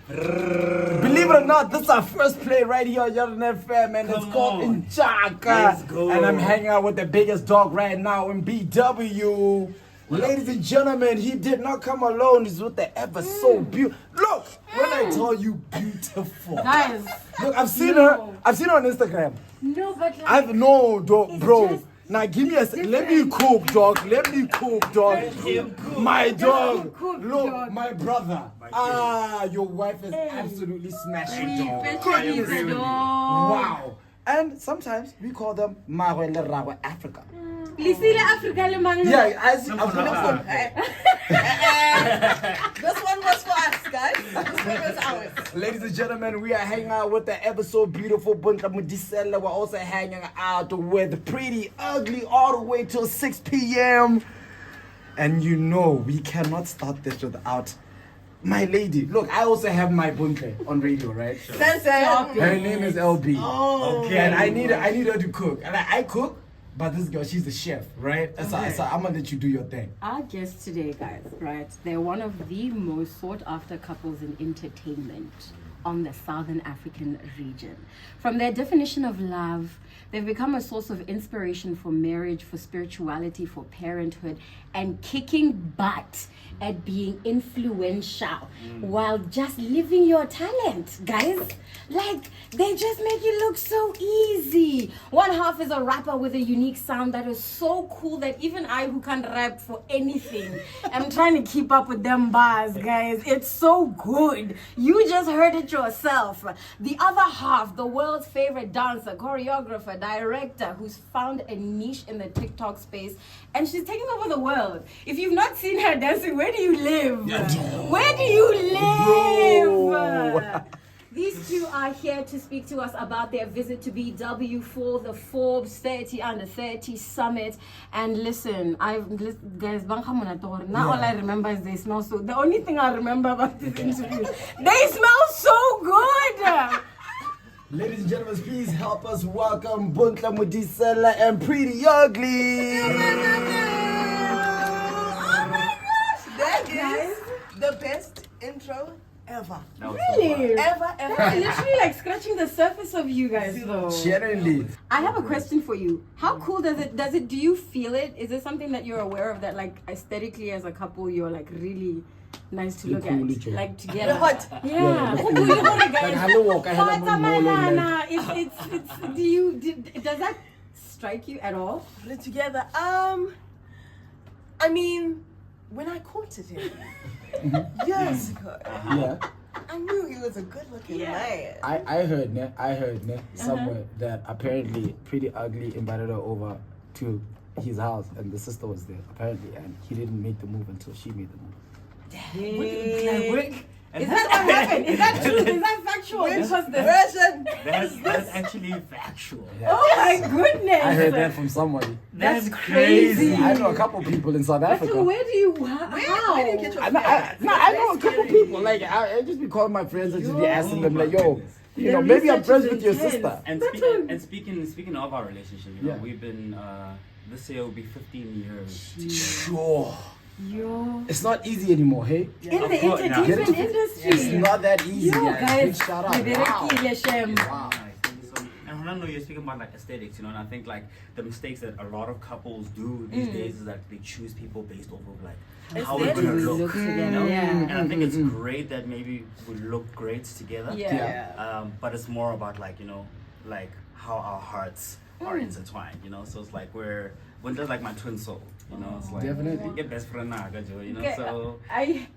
Believe it or not, this is our first play right here on Jordan FM, and it's called Inchaka. Let's go. And I'm hanging out with the biggest dog right now in BW. Ladies and gentlemen, he did not come alone. He's with the ever so beautiful. Look, when I tell you beautiful, Guys, look, I've seen her on Instagram. no, but like, I've no dog, bro. just Now give me a let me cook, dog. Let me cook, dog. My dog. cook, Look, dog. my brother. Your wife is absolutely smashing, dog. Priddy, dog. Wow. And sometimes we call them Marwele Rawa Africa. Lisile Africa le mang. Yeah, as This one was for us, guys. This one was ours. ladies and gentlemen, we are hanging out with the ever so beautiful Bontle Modiselle. We're also hanging out with Priddy Ugly all the way till 6 p.m. And you know we cannot start this without my lady. Look, I also have my Bontle on radio, right? Her name is LB. Oh. Okay. And I need her to cook. And I cook, but this girl, she's the chef, right? So I'm gonna let you do your thing. Our guests today, guys, right? They're one of the most sought after couples in entertainment on the Southern African region. From their definition of love, they've become a source of inspiration for marriage, for spirituality, for parenthood, and kicking butt at being influential while just living your talent, guys. Like, they just make it look so easy. One half is a rapper with a unique sound that is so cool that even I, who can't rap for anything, am trying to keep up with them bars, guys. It's so good. You just heard it yourself. The other half, the world's favorite dancer, choreographer, director, who's found a niche in the TikTok space, and she's taking over the world. If you've not seen her dancing, where do you live? Where do you live? These two are here to speak to us about their visit to BW for the Forbes 30 Under 30 Summit. And listen, guys, now all I remember is they smell so. The only thing I remember about this interview, they smell so good. Ladies and gentlemen, please help us welcome Bontle Modiselle and Priddy Ugly. That is the best intro ever. Really? Ever. I'm literally like scratching the surface of you guys though. Generally. I have a question for you. How cool does it, do you feel it? Is it something that you're aware of that like aesthetically as a couple you're like really nice to look at? Like together. Hot. Yeah. Does that strike you at all? Together. I mean, when I courted him years ago, Yeah. I knew he was a good-looking man. I heard somewhere that apparently Priddy Ugly invited her over to his house and the sister was there apparently, and he didn't make the move until she made the move. Is that what happened? Is that true? Is that factual? That's actually factual. Oh my goodness! I heard that from somebody. That's crazy. I know a couple people in South Africa. So where do you? How? Where do you get your I know a couple people. Like I just be calling my friends and just be asking them like, yo, you know, maybe I'm friends with your sister. And speaking of our relationship, you know, we've been this year will be 15 years. Sure. Yo. It's not easy anymore, hey? In the entertainment industry. It's not that easy, Yo, guys. Big guys. shout out. Wow. And when I know you're speaking about like aesthetics, you know, and I think like the mistakes that a lot of couples do these days is that they choose people based off of like how we're gonna look. You know? And I think it's great that maybe we look great together. But it's more about like, you know, like how our hearts are intertwined, you know. So it's like we're just like my twin soul, you know. It's like Definitely. Get best friend now, you know. Okay, So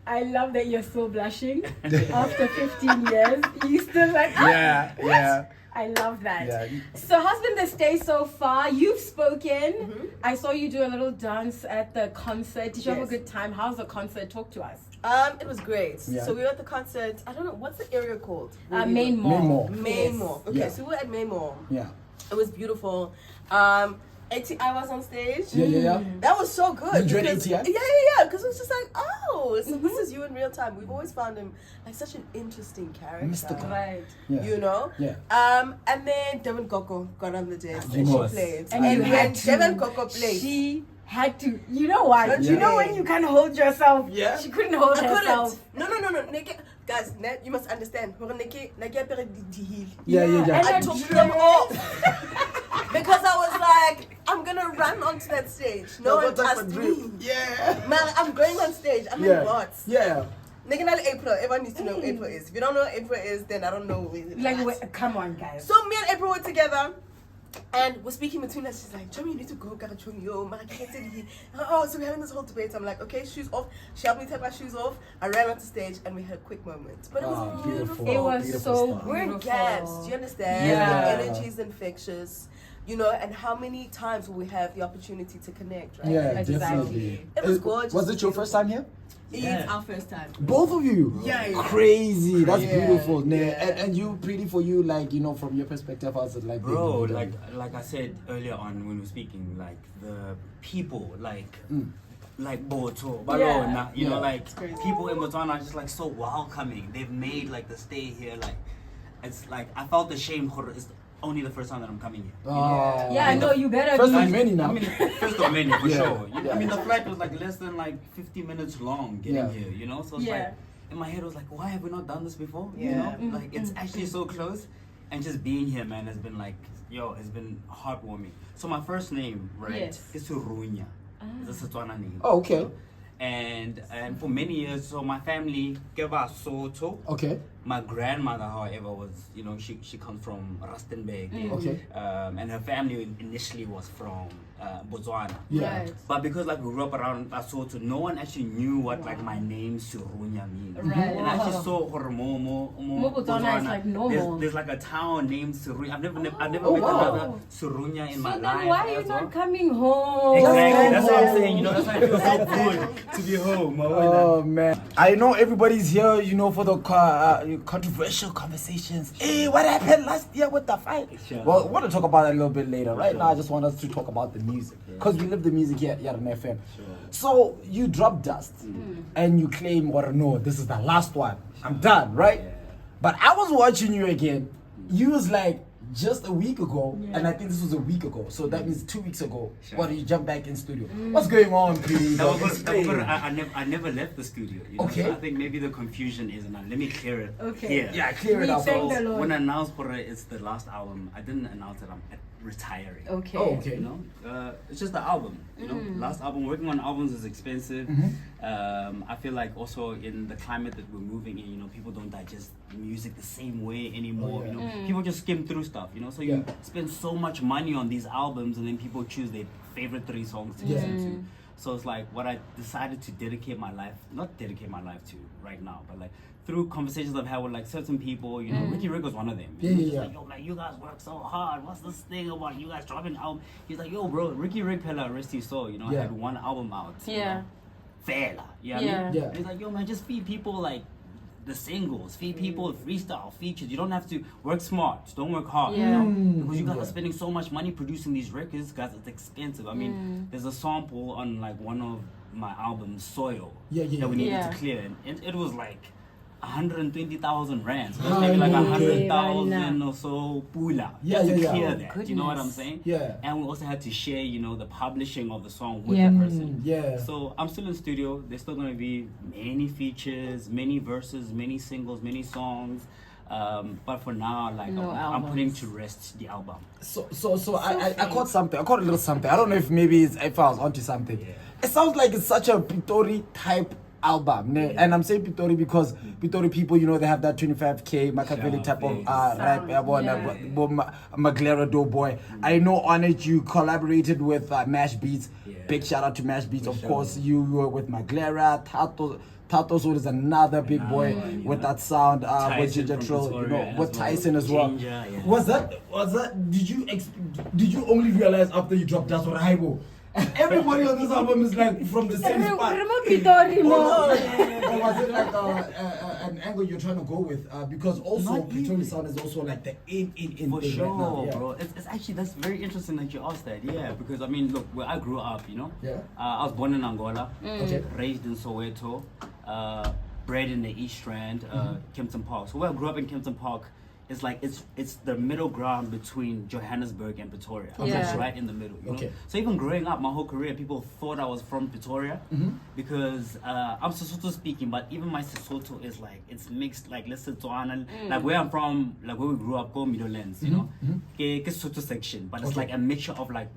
I love that you're still blushing after 15 years. You still like Yeah. I love that. Yeah. So how's been the stay so far? You've spoken. I saw you do a little dance at the concert. Did you have a good time? How's the concert? Talk to us. It was great. Yeah. So we were at the concert. I don't know what's the area called. Main Mall. Main Mall. Okay, Yeah. so we were at Main Mall. Yeah. It was beautiful. ATI was on stage. Yeah. That was so good. You enjoyed because- ATI? Yeah. Because it was just like, oh, so this is you in real time. We've always found him like such an interesting character. Mystical. Right. Yeah. You know? Yeah. And then Devin Coco got on the desk Of and she course. played. And you when had to. Devin Coco played. She had to. You know what? Don't You you know know? when you can't hold yourself? Yeah. She couldn't hold I herself. couldn't. No. guys, Ned, you must understand. Yeah. And I took them off because I was like, I'm gonna run onto that stage. No one asked me. Yeah. Man, I'm going on stage. I'm in Bots. Yeah. April. Everyone needs to know who April is. If you don't know what April is, then I don't know who it is. Like, come on, guys. So me and April were together. And we're speaking between us. She's like, Chomi, you need to go, Chomi, yo, man, I can't sit here. Oh, so we're having this whole debate. I'm like, okay, shoes off. She helped me take my shoes off. I ran onto stage and we had a quick moment. But it was beautiful. It was Beautiful so stuff. We're gaps, do you understand? Yeah. The energy is infectious. You know, and how many times will we have the opportunity to connect, right? Yeah, Exactly. definitely. It was gorgeous. Was it your first time here? It's our first time. Both of you? Yeah. Crazy. That's Yeah. beautiful. Yeah. And you, Priddy, for you, like, you know, from your perspective, how's it like? Bro, being like I said earlier on when we were speaking, like the people, like Bontle, Balona, you know, like people in Botswana are just like so welcoming. They've made like the stay here, like it's like I felt ashamed. It's only the first time that I'm coming here. Yeah, no, you better First be. of many now. I mean, first of many for Yeah. sure. Yeah. I mean, the flight was like less than like 50 minutes long getting Yeah. here, you know? So it's like, in my head, I was like, why have we not done this before? You Yeah. know? Like, it's actually so close. And just being here, man, has been like, it's been heartwarming. So my first name, right, Yes. is Surunya. It's a Setswana name. Oh, okay. And for many years, so my family, Keva Soto. Okay. My grandmother, however, was, you know, she comes from Rustenburg. Okay. And her family initially was from Botswana. Yeah. Right. But because like we grew up around Lesotho, no one actually knew what like my name Surunya means. Right. And I actually saw Mo Botswana is like normal. There's like a town named Surunya. I've never met wow. another Surunya in my So life. then why are you as well. not coming home? Exactly. That's what I'm saying. You know, that's why I feel so good to be home. Oh man, I know everybody's here, you know, for the controversial conversations. Hey, what happened last year with the fight? Sure. Well, I want to talk about that a little bit later. Right now, I just want us to talk about the music because we live the music here at FM. So you drop Dust and you claim, or no, this is the last one. I'm done, right? Yeah. But I was watching you again. You was like just a week ago, and I think this was a week ago. So that means 2 weeks ago. Sure. What, you jump back in studio? What's going on, Priddy? I never left the studio. You know? Okay. So I think maybe the confusion is, and let me clear it Okay. here. Yeah, clear it We out. thank folks. the Lord. When I announced for it, it's the last album. I didn't announce that I'm retiring. Okay. Oh, okay. You know, it's just the album. You know, last album. Working on albums is expensive. I feel like also in the climate that we're moving in, you know, people don't digest music the same way anymore. Oh, yeah. You know, people just skim through stuff. You know, so you spend so much money on these albums, and then people choose their favorite 3 songs to listen to. So it's like what I decided to not dedicate my life to right now, but like through conversations I've had with like certain people, you know, Ricky Rick was one of them. Yeah, He's yeah, just yeah. like, yo, like you guys work so hard. What's this thing about you guys dropping an album? He's like, yo, bro, Ricky Rick Pella, rest his soul, you know, Yeah. had one album out. You Yeah. know, Fela, you know what I Yeah. mean? Yeah. And he's like, yo, man, just feed people like the singles, feed people freestyle features. You don't have to work smart, just don't work hard. You Yeah. know? Because you guys are spending so much money producing these records, guys, it's expensive. I mean, there's a sample on like one of my albums, Soil, Yeah, yeah, that we needed yeah. to clear, and it was like 120,000 rands. So it's Oh, maybe like okay. 100,000 or so pula. Yeah, just yeah, to yeah. clear Oh, that. You know what I'm goodness. saying? Yeah. And we also had to share, you know, the publishing of the song with Yeah. the person. Yeah. So I'm still in studio. There's still gonna be many features, many verses, many singles, many songs. But for now, like No I'm putting albums. to rest the album. So I caught something. I caught a little something. I don't know if maybe if I was onto something. Yeah. It sounds like it's such a Pitori type album, ne? And I'm saying Pitori because Pitori people, you know, they have that 25K Machiavelli type of rap, Maglera Doughboy. I know on it you collaborated with Mash Beats. Yeah. Big shout out to Mash Beats, For of sure. course. You were with Maglera, Tato Soul is another big boy you with know. that sound with Tyson Ginger from Trill, you Pretoria know, as with well. Tyson as well. Ginger, yeah. Was that did you only realize after you dropped That's What Haibo? Everybody on this album is like from the same spot. Remember Pitori more. Or was it like an angle you're trying to go with? Because also Not Pitori really. sound is also like the in For thing sure, right now. Yeah. bro. It's actually, that's very interesting that you asked that. Yeah, because I mean, look, where I grew up, you know, Yeah. I was born in Angola, Okay. raised in Soweto, bred in the East Strand, Kempton Park. So where I grew up in Kempton Park, it's like it's the middle ground between Johannesburg and Pretoria. Okay. It's Yeah. right in the middle. You Okay. know? So even growing up, my whole career, people thought I was from Pretoria because I'm Sesotho speaking, but even my Sesotho is like it's mixed like Lesotho, like where I'm from, like where we grew up, go Middlelands, you know, ke Sesotho section, but it's like a mixture of like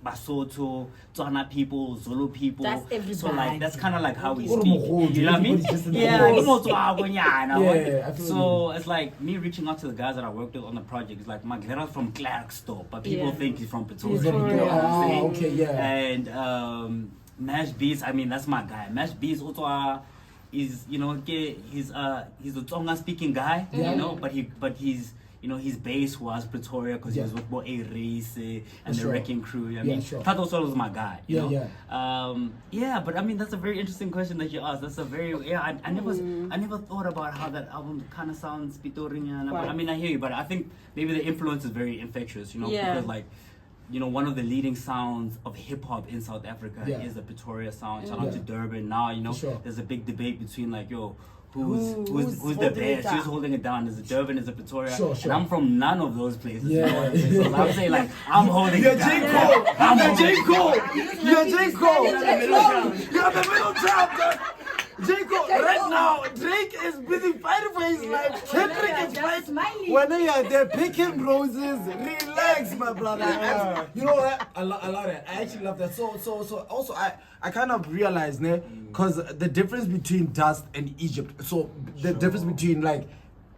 Basotho, Tswana people, Zulu people. That's everybody. So like that's kind of like how we Or speak. Mogodi, You know what I mean? everybody's just in the Yeah, house. you know, Tswana, Yeah, I feel so it's like me reaching out to the guys that I worked with on the project. It's like Maglera's from Clarkston, but people Yeah. think he's from Pretoria. He's from You know what I'm Ah, saying? okay, yeah. And Mash Beats, I mean that's my guy. Mash Beats also is, you know, he's a Tonga speaking guy, Yeah. you know, but he's, you know, his base was Pretoria because he was with Bo A Race and the Sure. Wrecking Crew. I Yeah, mean, sure. Tato Solo was my guy. You Yeah, know? Yeah, but I mean that's a very interesting question that you asked. That's a very I never thought about how that album kind of sounds Pitorian. But I mean I hear you, but I think maybe the influence is very infectious, you know, Yeah. because like, you know, one of the leading sounds of hip hop in South Africa Yeah. is the Pretoria sound. Shout out Yeah. to Durban. Now, you know, For sure. there's a big debate between like, yo, Who's who's the holding it best? down? Who's holding it down? Is it Durban? Is it Pretoria? Sure, sure. And I'm from none of those places. Yeah. You know what I'm saying? So I'm saying like I'm holding You're it down. J. Cole. I'm You're holding J. it Cole. down. You're J. Cole. You're the middle ground. You're the middle child. J. Cole. Right now, Drake is busy fighting for his life. Kendrick is fighting. smiling. When they are there picking roses, relax, my brother. You know what? I love that. I actually love that. So also I kind of realized, because the difference between Dust and Egypt. So the difference between like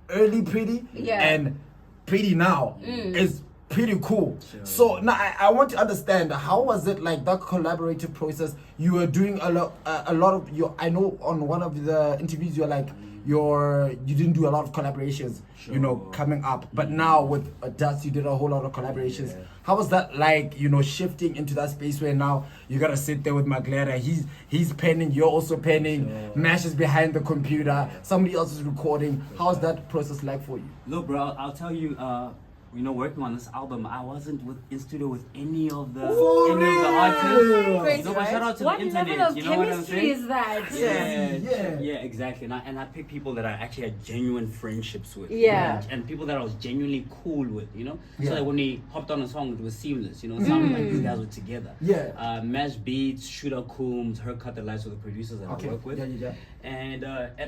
early Priddy Yeah. and Priddy now is pretty cool. Sure. So now I want to understand, how was it like that collaborative process? You were doing a lot of your, I know on one of the interviews you're like you didn't do a lot of collaborations, you know, Sure. coming up, but now with Dust you did a whole lot of collaborations. Yeah. How was that like, you know, shifting into that space where now you gotta sit there with Maglera, he's penning, you're also penning, Sure. Mash is behind the computer, somebody else is recording. How's that process like for you? Look, bro, I'll tell you, you know, working on this album, I wasn't in studio with any of the artists. Crazy, You know, but right? shout out to What the level internet. of You know what I'm chemistry saying? is that? Yeah. Exactly. And I picked people that I actually had genuine friendships with. Yeah. And people that I was genuinely cool with, you know? Yeah. So that when we hopped on a song, it was seamless, you know? It sounded like you guys were together. Yeah. Mash Beats, Shooter Coombs, Her Cut the Lights were the producers that Okay. I work with. Yeah. And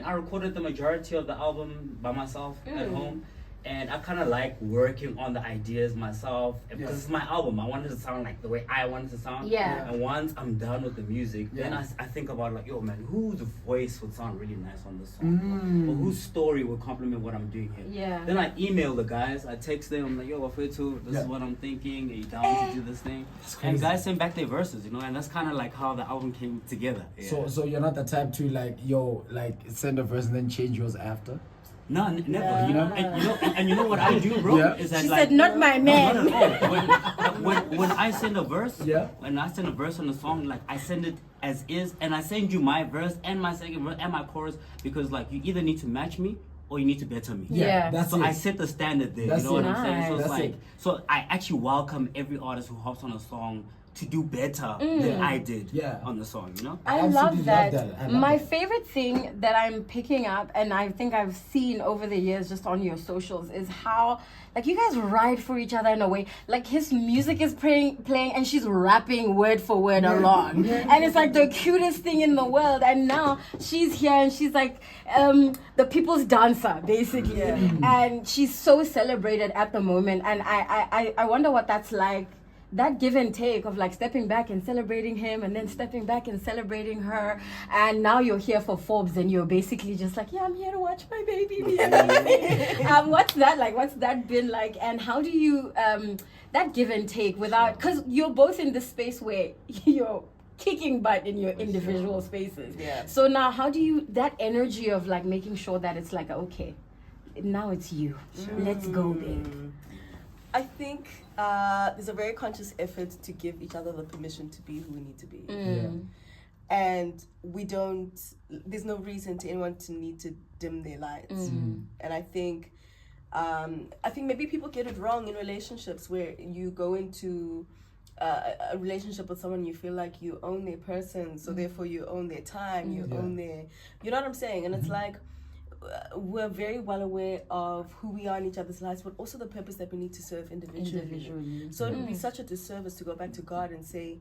I recorded the majority of the album by myself at home. And I kind of like working on the ideas myself because it's my album. I wanted to sound like the way I wanted to sound. Yeah. And once I'm done with the music, then Yeah. I think about like, yo, man, whose voice would sound really nice on this song? Or whose story would complement what I'm doing here? Yeah. Then I email the guys. I text them. I'm like, yo, Wafetu, this Yeah. is what I'm thinking. Are you down to do this thing? And guys send back their verses, you know, and that's kind of like how the album came together. Yeah. So you're not the type to like, send a verse and then change yours after? No, never. You know, and you know what I do, bro? Yeah. Is that She like, said, "Not my man." No, not at all. When I send a verse, Yeah. when I send a verse on a song, like I send it as is, and I send you my verse and my second verse and my chorus because like you either need to match me or you need to better me. Yeah. That's So it. I set the standard there. That's you know what it. I'm saying? So it's That's like, it. so I actually welcome every artist who hops on a song to do better than I did Yeah. on the song. You know? I absolutely love love that. that. I love My that. favorite thing that I'm picking up, and I think I've seen over the years just on your socials, is how like you guys ride for each other in a way. Like his music is playing, and she's rapping word for word along, and it's like the cutest thing in the world. And now she's here, and she's like the people's dancer basically, and she's so celebrated at the moment. And I wonder what that's like. That give and take of like stepping back and celebrating him and then stepping back and celebrating her, and now you're here for Forbes and you're basically just like, yeah, I'm here to watch my baby. What's that like? What's that been like? And how do you that give and take without, because you're both in this space where you're kicking butt in your individual spaces. Yeah. So now how do you, that energy of like making sure that it's like, okay, now it's you. Let's go, babe. I think there's a very conscious effort to give each other the permission to be who we need to be. And there's no reason to anyone to need to dim their lights. And I think maybe people get it wrong in relationships where you go into a relationship with someone, you feel like you own their person, so therefore you own their time, you own their, you know what I'm saying? And it's like, we're very well aware of who we are in each other's lives, but also the purpose that we need to serve individually. So it would be such a disservice to go back to God and say,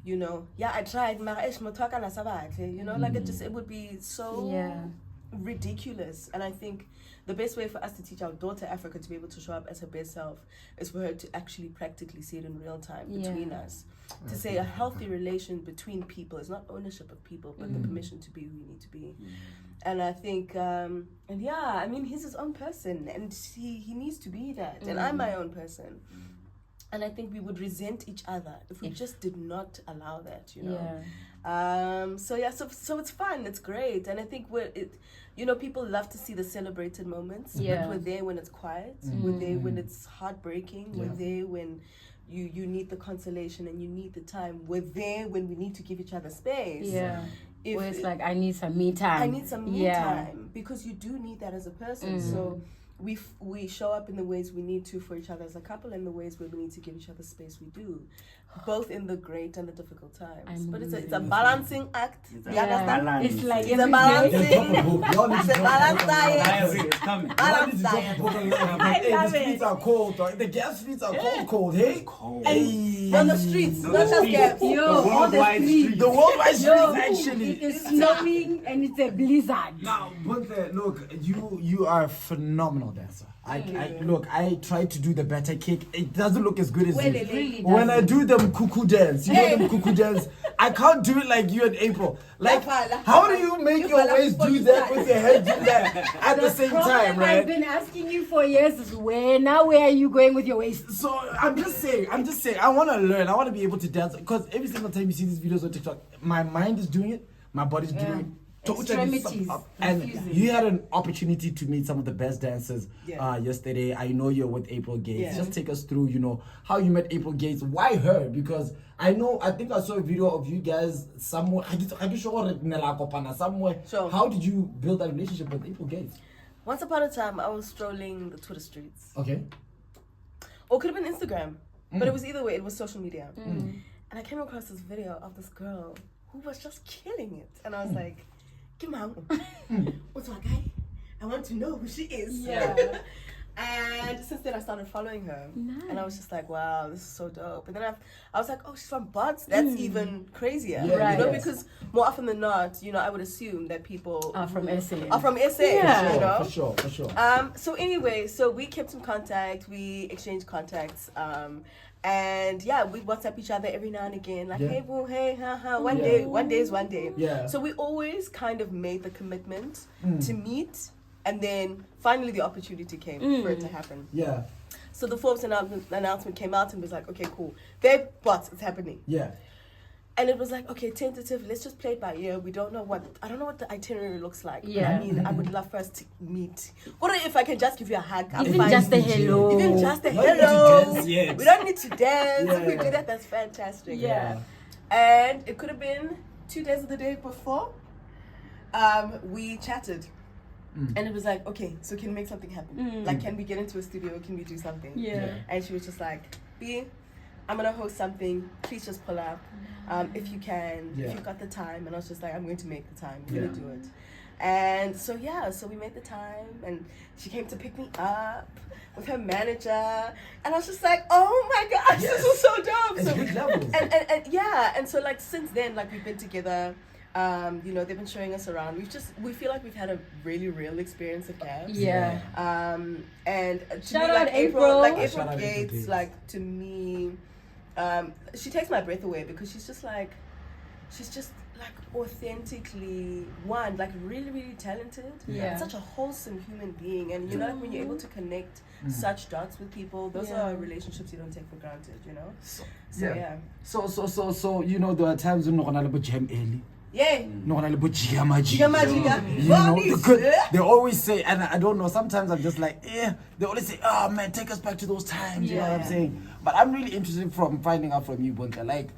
you know, yeah, I tried, you know, like it would be so ridiculous. And I think the best way for us to teach our daughter Africa to be able to show up as her best self is for her to actually practically see it in real time between us. To say a healthy relation between people is not ownership of people, but the permission to be who you need to be. And I think, and yeah, I mean, he's his own person, and he needs to be that. And I'm my own person. And I think we would resent each other if we just did not allow that, you know. So it's fun, it's great, and I think you know, people love to see the celebrated moments. But we're there when it's quiet. We're there when it's heartbreaking. We're there when you need the consolation and you need the time. We're there when we need to give each other space. Where it's like, I need some me time. I need some me time, because you do need that as a person. So we show up in the ways we need to for each other as a couple, and the ways where we need to give each other space, we do, both in the great and the difficult times. But it's a balancing act. You understand? It's like It's a balancing. It's a balance diet. It's coming. Balance diet. I love it. The streets are cold. The gas streets are cold. Hey, hey. On the streets, not just gas. All the streets. The worldwide streets actually. It is snowing and it's a blizzard. Now, Bontle, look, you are a phenomenal dancer. I try to do the better kick. It doesn't look as good as you. It really When I do them cuckoo dance, you know them cuckoo dance, I can't do it like you and April. Like, how do you make your waist do that with your head do that at the same time, right? I've been asking you for years is where are you going with your waist? So I'm just saying, I want to learn. I want to be able to dance, because every single time you see these videos on TikTok, my mind is doing it, my body's doing it. Extremities. And you had an opportunity to meet some of the best dancers yesterday. I know you're with April Gates. Just take us through, you know, how you met April Gates. Why her? Because I think I saw a video of you guys somewhere. Somewhere. Sure. How did you build that relationship with April Gates? Once upon a time, I was strolling the Twitter streets. Okay. Or it could have been Instagram. But it was either way, it was social media. And I came across this video of this girl who was just killing it. And I was like, what's my guy? I want to know who she is. And since then I started following her. And I was just like, wow, this is so dope. And then I was like, oh, she's from Bots. That's even crazier. You know, because more often than not, you know, I would assume that people are from SA. You know? For sure. So anyway, so we kept in contact, we exchanged contacts. And we WhatsApp each other every now and again, like, hey, boo, hey, haha, one day is one day. So we always kind of made the commitment to meet, and then finally the opportunity came for it to happen. So the Forbes announcement came out and was like, okay, cool. They're Bots, it's happening. And it was like, okay, tentative, let's just play it by ear. I don't know what the itinerary looks like. I mean, I would love for us to meet. What if I can just give you a hug? Even just a hello. Even just a hello. We don't need to dance. If we do that, that's fantastic. And it could have been 2 days of the day before. We chatted. And it was like, okay, so can we make something happen? Like, can we get into a studio? Can we do something? And she was just like, B, I'm going to host something. Please just pull up. If you can, if you got the time. And I was just like, I'm going to make the time. I'm going to do it. And so we made the time, and she came to pick me up with her manager, and I was just like, oh my gosh, this is so dope. It's good levels. And so like since then, like we've been together. You know, they've been showing us around. We feel like we've had a really real experience of cabs. And shout out April. Like April Gates, like to me, she takes my breath away, because she's just like authentically like really, really talented. Such a wholesome human being, and you know, like when you're able to connect such dots with people, those are relationships you don't take for granted, you know. So you know, there are times when you're gonna jam early. No, they always say, and I don't know, sometimes I'm just like, they always say, oh man, take us back to those times, you know what I'm saying? But I'm really interested from finding out from you, Bontle, like,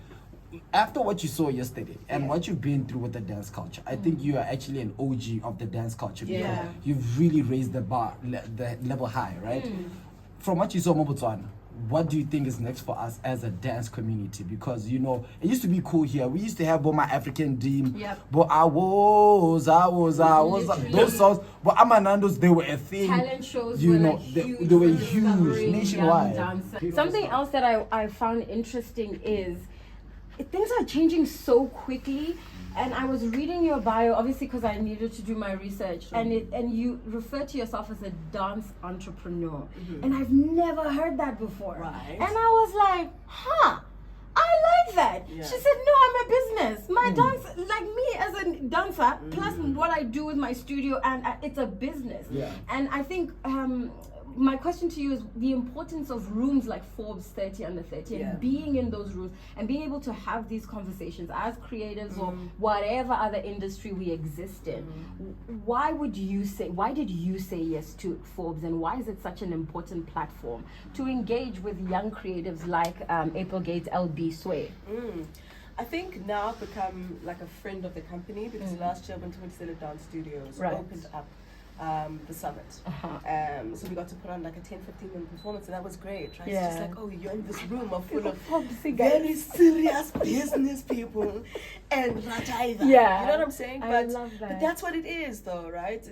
after what you saw yesterday and what you've been through with the dance culture, I think you are actually an OG of the dance culture, because you've really raised the bar, the level high, right? From what you saw in Botswana, what do you think is next for us as a dance community? Because, you know, it used to be cool here. We used to have my African Dream, but I was, those songs, but Amanandos, they were a thing. Talent shows you were know, like huge, they were huge nationwide. Something else that I found interesting is things are changing so quickly. And I was reading your bio, obviously, because I needed to do my research, and you refer to yourself as a dance entrepreneur, and I've never heard that before. Right. And I was like, huh, I like that. Yeah. She said, no, I'm a business. My dance, like me as a dancer, plus what I do with my studio, and it's a business. Yeah. And I think my question to you is the importance of rooms like Forbes 30 under 30 and being in those rooms and being able to have these conversations as creatives or whatever other industry we exist in. Why did you say yes to Forbes, and why is it such an important platform to engage with young creatives like April Gates, LB Sway? I think now I've become like a friend of the company because last year when Modiselle Dance Studios opened up the summit. So we got to put on like a 10-15 minute performance, and that was great, right? It's just like, oh, you're in this room full of very serious business people and Rajaiva. Yeah. You know what I'm saying? I love that. But that's what it is though, right?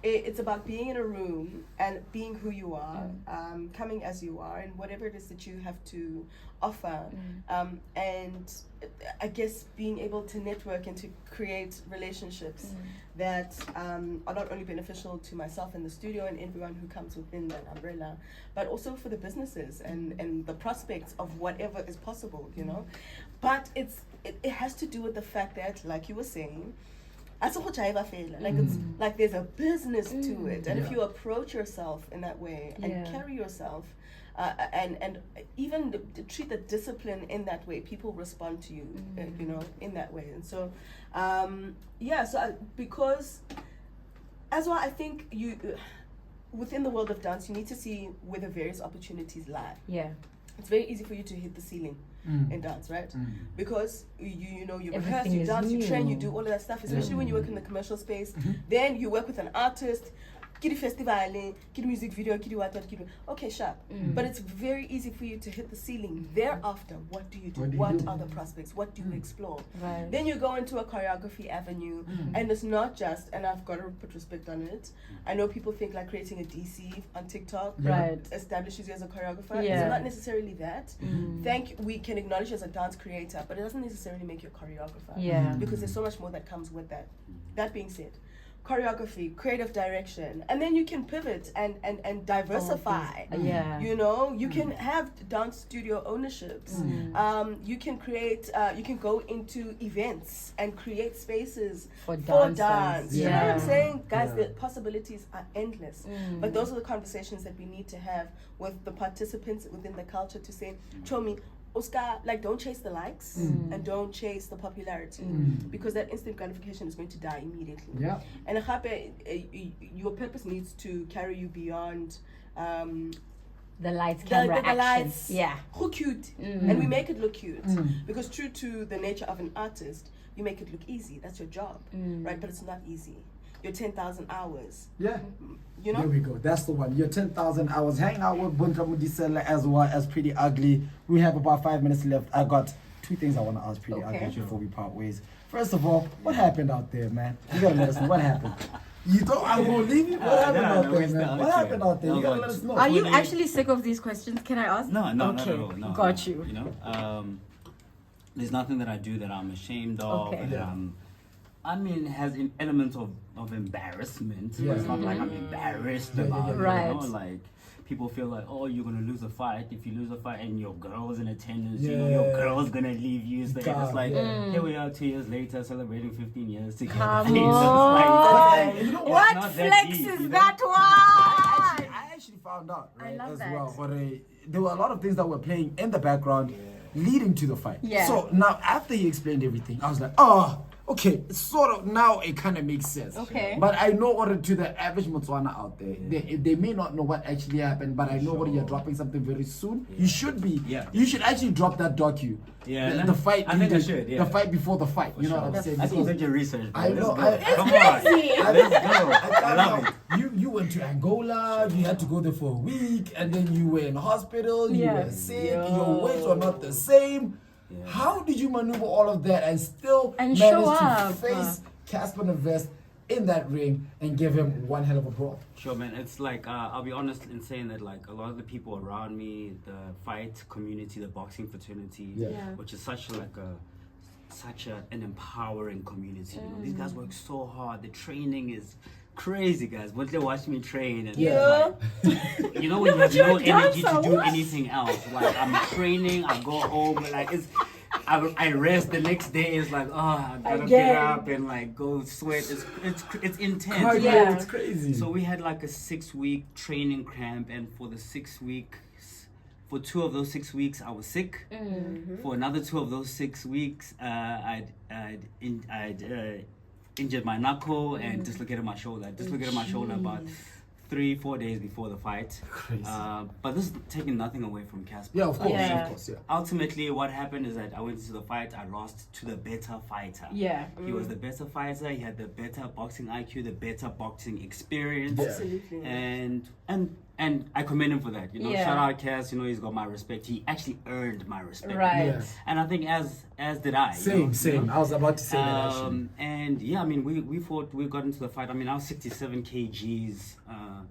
It's about being in a room and being who you are, coming as you are, and whatever it is that you have to offer, and I guess being able to network and to create relationships that are not only beneficial to myself in the studio and everyone who comes within that umbrella, but also for the businesses and the prospects of whatever is possible, you know. But it has to do with the fact that, like you were saying, like it's like there's a business to it, and if you approach yourself in that way and carry yourself and even treat the discipline in that way, people respond to you, you know, in that way. And so because as well, I think you within the world of dance, you need to see where the various opportunities lie. It's very easy for you to hit the ceiling in dance, right? Because you know, you rehearse, you dance, you train, you do all of that stuff, especially when you work in the commercial space. Then you work with an artist, kid festival, kid music video, kid what, okay, sharp. But it's very easy for you to hit the ceiling. Thereafter, what do you do? What are the prospects? What do you explore? Then you go into a choreography avenue, and it's not just, and I've got to put respect on it, I know people think like creating a DC on TikTok establishes you as a choreographer. It's not necessarily that. We can acknowledge you as a dance creator, but it doesn't necessarily make you a choreographer. Because there's so much more that comes with that. That being said, choreography, creative direction, and then you can pivot and diversify. You know, you can have dance studio ownerships. You can create, you can go into events and create spaces for dance. You know what I'm saying? Guys, the possibilities are endless. But those are the conversations that we need to have with the participants within the culture to say, Chomi, Oscar, like, don't chase the likes and don't chase the popularity because that instant gratification is going to die immediately. And your purpose needs to carry you beyond the lights, camera, the lights. Who cute, and we make it look cute because true to the nature of an artist, you make it look easy. That's your job, right? But it's not easy. Your 10,000 hours. You know? There we go. That's the one. Your 10,000 hours. Hang out with Bontle Modiselle as well as Priddy Ugly. We have about 5 minutes left. I got 2 things I want to ask Priddy Ugly before we part ways. First of all, what happened out there, man? You gotta let us know what happened. You don't. I'm gonna leave you. What happened out there, man? What happened out there? You gotta let us know. Are you actually sick of these questions? Can I ask? No, not at all. No, got you. You know, there's nothing that I do that I'm ashamed of. It has elements of embarrassment. It's not like I'm embarrassed about it. You know? Like, people feel like, oh, you're gonna lose a fight. If you lose a fight and your girl's in attendance, you know, your girl's gonna leave you. So it's like, here we are 2 years later celebrating 15 years together. Come on. What flex is that one? I actually found out as well. But there were a lot of things that were playing in the background leading to the fight. So now after he explained everything, I was like, oh, okay, sort of now it kind of makes sense. Okay. But I know what to the average Botswana out there, they may not know what actually happened, but I know what you're dropping something very soon. You should be. Yeah. You should actually drop that docu. Yeah, The fight. I think I you did, should, yeah. The fight before the fight. You know what I'm saying? I think Because you did your research, bro. I know. Come on. Let's go. I love it. You went to Angola, you had to go there for a week, and then you were in hospital, you Yeah. were sick, your weights were not the same. Yeah. How did you maneuver all of that and still And manage show to up? face Casper Navest in that ring and give him one hell of a brawl? Sure, man. It's like I'll be honest in saying that like a lot of the people around me, the fight community, the boxing fraternity, Yeah. which is such an empowering community. You know, these guys work so hard. The training is crazy, guys. Once they watch me train, and Yeah. it's like, you know, when you have no energy to do anything else. Like I'm training, I go home, like I rest. The next day is like, oh, I gotta get up and like go sweat. It's intense. Yeah. It's crazy. So we had like a 6-week training camp, and for the 6 weeks, for 2 of those 6 weeks, I was sick. For another 2 of those 6 weeks, I'd injured my knuckle and dislocated my shoulder. Dislocated my shoulder about 3-4 days before the fight. Crazy. But this is taking nothing away from Casper. Yeah, of course, Yeah. of course, yeah. Ultimately, what happened is that I went into the fight. I lost to the better fighter. Yeah. He was the better fighter. He had the better boxing IQ, the better boxing experience. Yeah. Absolutely. And I commend him for that. You know, Yeah. shout out Cass. You know, he's got my respect. He actually earned my respect. Right. Yeah. And I think as did I. Same. I was about to say that actually. And yeah, I mean, we fought. We got into the fight. I mean, I was 67 kgs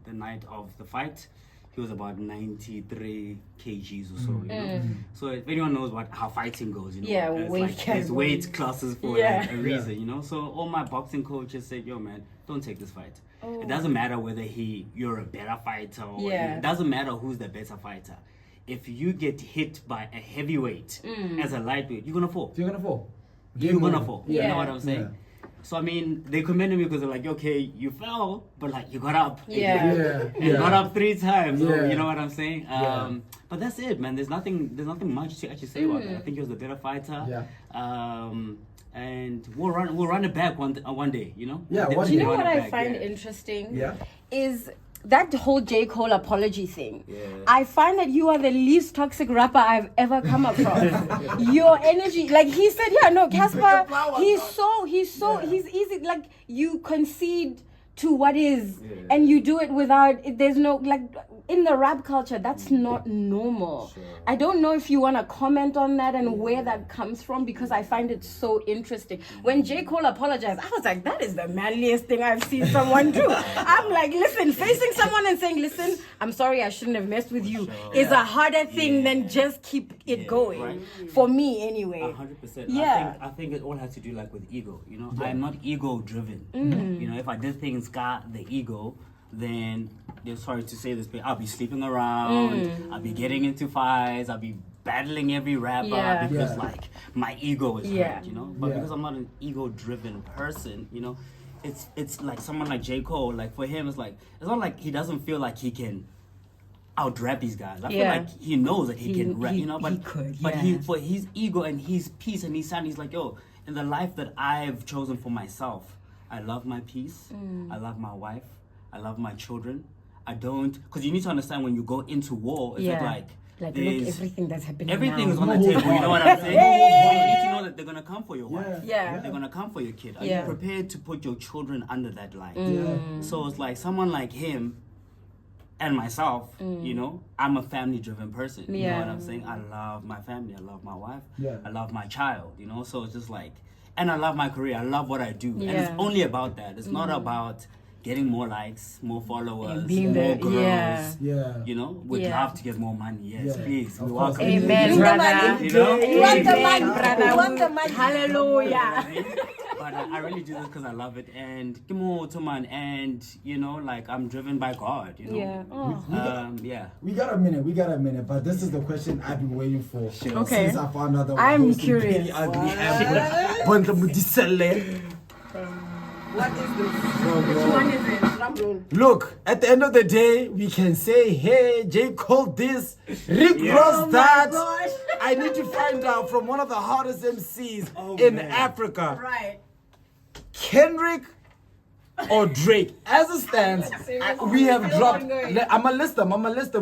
the night of the fight. He was about 93 kgs or so. You know? So if anyone knows how fighting goes, you know, Yeah, it's weight like, there's categories. weight classes for Yeah. like, a reason, you know. So all my boxing coaches said, "Yo, man, don't take this fight. Oh. It doesn't matter whether you're a better fighter or it doesn't matter who's the better fighter. If you get hit by a heavyweight as a lightweight, you're gonna fall. You're gonna fall. You're gonna fall. You Yeah. know what I'm saying?" Yeah. So I mean, they commended me because they're like, "Okay, you fell, but like you got up. Yeah. And got up 3 times. So, Yeah. you know what I'm saying? Yeah. But that's it, man. There's nothing much to actually say about that. I think he was the better fighter. Yeah. And we'll run it back one day. You know. Yeah, We'll one Do you day. know run what it I back, find yeah. interesting? Yeah. Is that whole J. Cole apology thing. Yeah. I find that you are the least toxic rapper I've ever come across. Your energy, like he said, yeah, no, Casper, he's easy. Like you concede to what is, and you do it without. There's no like in the rap culture. That's not normal. Sure. I don't know if you want to comment on that and where that comes from, because I find it so interesting. When J. Cole apologized, I was like, that is the manliest thing I've seen someone do. I'm like, listen, facing someone and saying, listen, I'm sorry, I shouldn't have messed with you is a harder thing than just keep it going. right. For me, anyway. 100%. Yeah. I think it all has to do like with ego. You know, I'm not ego driven. You know, if I did things got the ego, then sorry to say this, but I'll be sleeping around. I'll be getting into fights. I'll be battling every rapper Yeah. because Yeah. like my ego is Yeah. hurt. You know, but Yeah. because I'm not an ego driven person, you know, it's like someone like J. Cole. Like for him, it's not like he doesn't feel like he can out rap these guys. I feel Yeah. like he knows that he can rap, he- you know, but he could, but yeah. for his ego and his peace and his son, he's like, yo, in the life that I've chosen for myself, I love my peace, I love my wife, I love my children. I don't, because you need to understand when you go into war, it's like look, there's everything that's happening everything now. is on the table. You know what I'm saying? Hey! You need to know that they're gonna come for your wife. Yeah. They're gonna come for your kid. Are Yeah. you prepared to put your children under that light? Yeah. So it's like someone like him and myself, you know, I'm a family-driven person. You know Yeah. what I'm saying? I love my family. I love my wife. Yeah. I love my child. You know, so it's just like, and I love my career. I love what I do, and it's Yeah. only about that. It's not about getting more likes, more followers, And being more the- girls. yeah. Yeah. You know, we'd Yeah. love to get more money. Yes, Yeah. please. Of We course. welcome Amen, you. brother. You know? You want the Amen, money, brother. you want the money. Hallelujah. But I really do this because I love it, and and you know, like I'm driven by God. You know. Yeah. Oh. Yeah. We got a minute, but this is the question I've been waiting for. Okay. Since I found out that I'm we're hosting curious. Priddy Ugly and Bontle Modiselle. What is this? Which one is it? Drum roll. Look, at the end of the day, we can say, hey, J. Cole this, Rick Ross that. I need to find out from one of the hottest MCs in Africa. Right. Kendrick or Drake. As it stands, we have dropped. I'ma list them.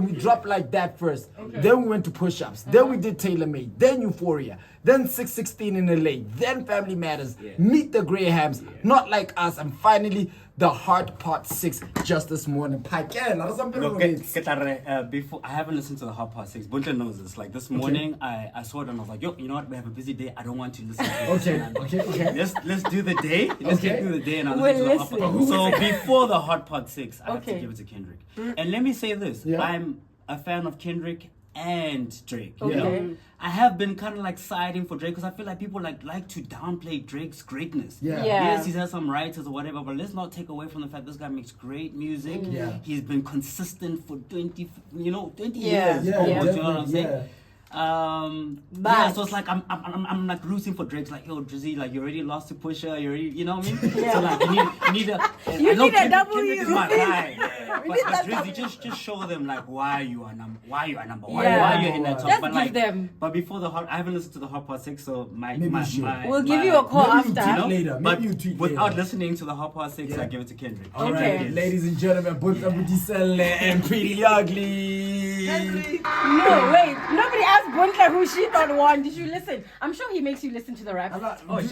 We dropped like that first. Then we went to push-ups. Then we did Tailor Made. Then Euphoria. Then 616 in LA. Then Family Matters. Meet the Grahams. Not Like Us. And finally, The Heart Part 6 just this morning. Before I haven't listened to The Heart Part 6. Bontle knows this. Like this morning, I saw it and I was like, yo, you know what? We have a busy day. I don't want to listen to this. Okay. Let's do the day. Let's get through the day and I'll listen to The Heart Part. So before The Heart Part 6, I have to give it to Kendrick. And let me say this. I'm a fan of Kendrick and Drake. You know, I have been kind of like siding for Drake because I feel like people like to downplay Drake's greatness. Yes, he's had some writers or whatever, but let's not take away from the fact this guy makes great music. He's been consistent for 20 years almost, you know what I'm saying? So it's like I'm like rooting for Drake's like, yo, Drizzy, like you already lost to Pusha, you already, you know what I mean? So like you need a double Kendrick is my guy. But Drizzy, just show them like why you are number one, why you're in that top. Just but give like them. But before I haven't listened to the Hot Part 6, so we'll give you a call after. But without listening to the Hot Part 6, I give it to Kendrick. Alright, ladies and gentlemen, Modiselle and Priddy Ugly. No, wait. Nobody asked Bontle who she thought won. Did you listen? I'm sure he makes you listen to the rap. Of course.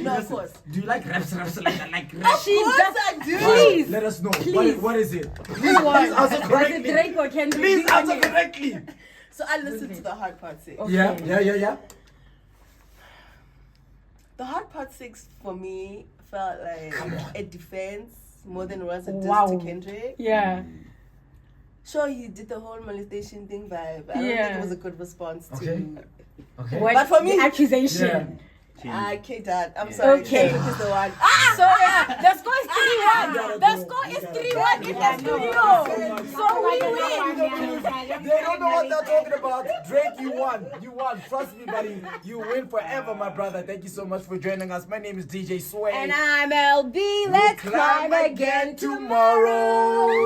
Do you like raps like rap? Of course I do. Please. Let us know. Please. What is it? Who won? answer Was correctly. it Drake or Kendrick? Please answer correctly. So I listened to the Hard Part 6. Okay. Yeah. The Hard Part 6 for me felt like a defense more than it was a diss to Kendrick. Yeah. Sure, he did the whole molestation thing vibe. I don't think it was a good response to. Okay. But for me, the accusation. I can't that. I'm sorry. Okay. Kendrick is the one. So the score is 3-1. The score is 3-1 in the studio. So we win. They don't know what they're talking about. Drake, you won. Trust me, buddy. You win forever, my brother. Thank you so much for joining us. My name is DJ Sway. And I'm LB. Let's climb again tomorrow.